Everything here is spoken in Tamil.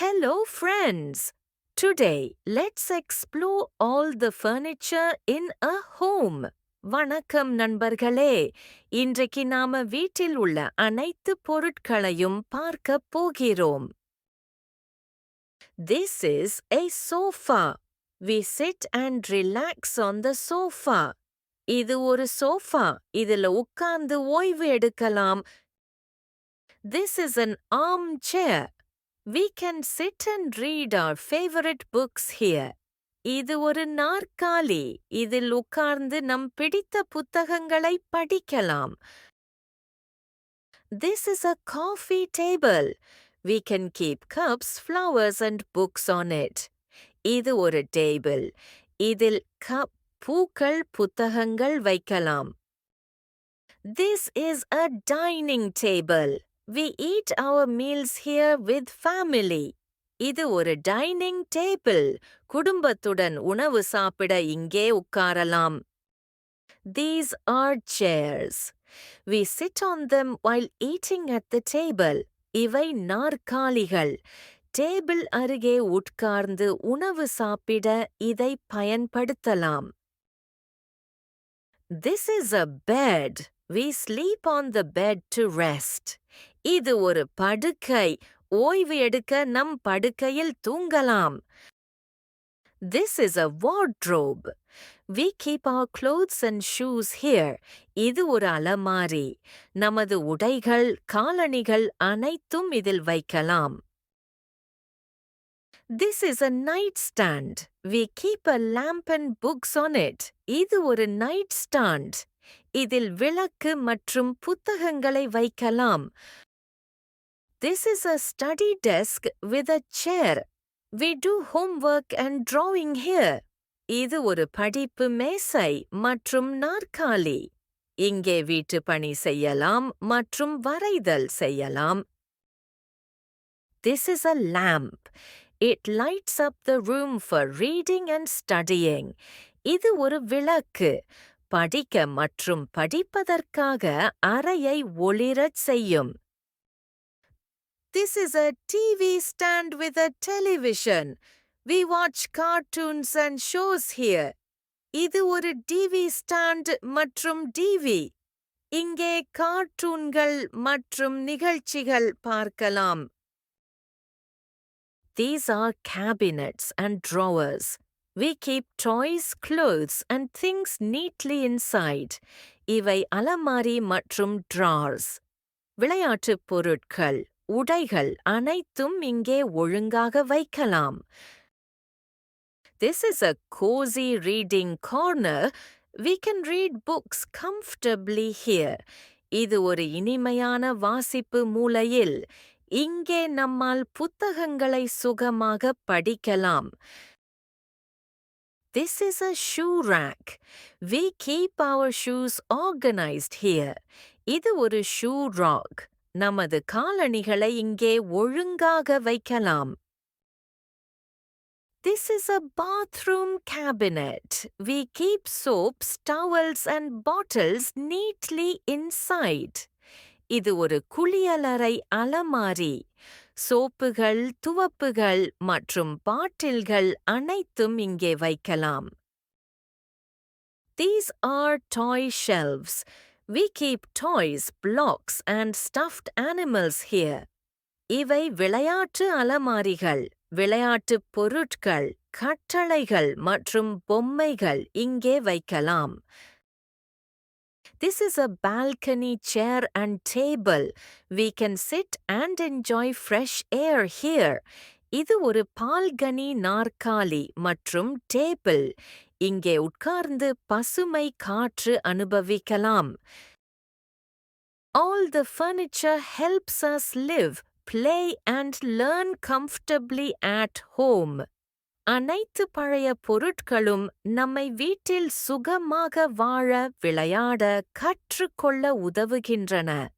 Hello, friends! Today, let's explore all the furniture in a home. வணக்கம் நண்பர்களே! இன்றைக்கு நாம வீட்டில் உள்ள அனைத்து பொருட்களையும் பார்க்கப் போகிறோம். This is a sofa. We sit and relax on the sofa. இது ஒரு சோஃபா. இதில உட்கார்ந்து ஓய்வு எடுக்கலாம். This is an armchair. We can sit and read our favorite books here. இது ஒரு நாற்காலி. இதில் உட்கார்ந்து நம் பிடித்த புத்தகங்களை படிக்கலாம். This is a coffee table. We can keep cups, flowers and books on it. இது ஒரு டேபிள். இதில் கப், பூக்கள், புத்தகங்கள் வைக்கலாம். This is a dining table. We eat our meals here with family. இது ஒரு டைனிங் டேபிள். குடும்பத்துடன் உணவு சாப்பிட இங்கே உட்காரலாம். These are chairs. We sit on them while eating at the table. இவை நாற்காலிகள். டேபிள் அருகே உட்கார்ந்து உணவு சாப்பிட இதை பயன்படுத்தலாம். This is a bed. We sleep on the bed to rest. இது ஒரு படுக்கை. ஓய்வு எடுக்க நம் படுக்கையில் தூங்கலாம். This is a wardrobe. We keep our clothes and shoes here. இது ஒரு அலமாரி. நமது உடைகள், காலணிகள் அனைத்தும் இதில் வைக்கலாம். This is a nightstand. We keep a lamp and books on it. இது ஒரு nightstand. இதில் விளக்கு மற்றும் புத்தகங்களை வைக்கலாம். This is a study desk with a chair. We do homework and drawing here. இது ஒரு படிப்பு மேசை மற்றும் நாற்காலி. இங்கே வீட்டு பணி செய்யலாம் மற்றும் வரைதல் செய்யலாம். This is a lamp. It lights up the room for reading and studying. இது ஒரு விளக்கு. படிக்க மற்றும் படிப்பதற்காக அறையை ஒளிரச் செய்யும். This is a TV stand with a television. We watch cartoons and shows here. இது ஒரு டிவி ஸ்டாண்ட் மற்றும் டிவி. இங்கே கார்ட்டூன்கள் மற்றும் நிகழ்ச்சிகள் பார்க்கலாம். These are cabinets and drawers. We keep toys, clothes and things neatly inside. இவை அலமாரி மற்றும் drawers. விளையாட்டுப் பொருட்கள், உடைகள் அனைத்தும் இங்கே ஒழுங்காக வைக்கலாம். This is a cozy reading corner. We can read books comfortably here. இது ஒரு இனிமையான வாசிப்பு மூலையில். இங்கே நம்மால் புத்தகங்களை சுகமாக படிக்கலாம். This is a shoe rack. We keep our shoes organized here. இது ஒரு shoe rack. நமது காலணிகளை இங்கே ஒழுங்காக வைக்கலாம். This is a bathroom cabinet. We keep soaps, towels and bottles neatly inside. இது ஒரு குளியலறை அலமாரி. சோப்புகள், துவப்புகள் மற்றும் பாட்டில்கள் அனைத்தும் இங்கே வைக்கலாம். These are toy shelves. We keep toys, blocks and stuffed animals here. இவை விளையாட்டு அலமாரிகள். விளையாட்டுப் பொருட்கள், கட்டளைகள் மற்றும் பொம்மைகள் இங்கே வைக்கலாம். This is a balcony chair and table. We can sit and enjoy fresh air here. இது ஒரு பால்கனி நாற்காலி மற்றும் டேபிள். இங்கே உட்கார்ந்து பசுமை காற்று அனுபவிக்கலாம். All the furniture helps us live, play and learn comfortably at home. அனைத்து பழைய பொருட்களும் நம்மை வீட்டில் சுகமாக வாழ, விளையாட, கற்றுக்கொள்ள உதவுகின்றன.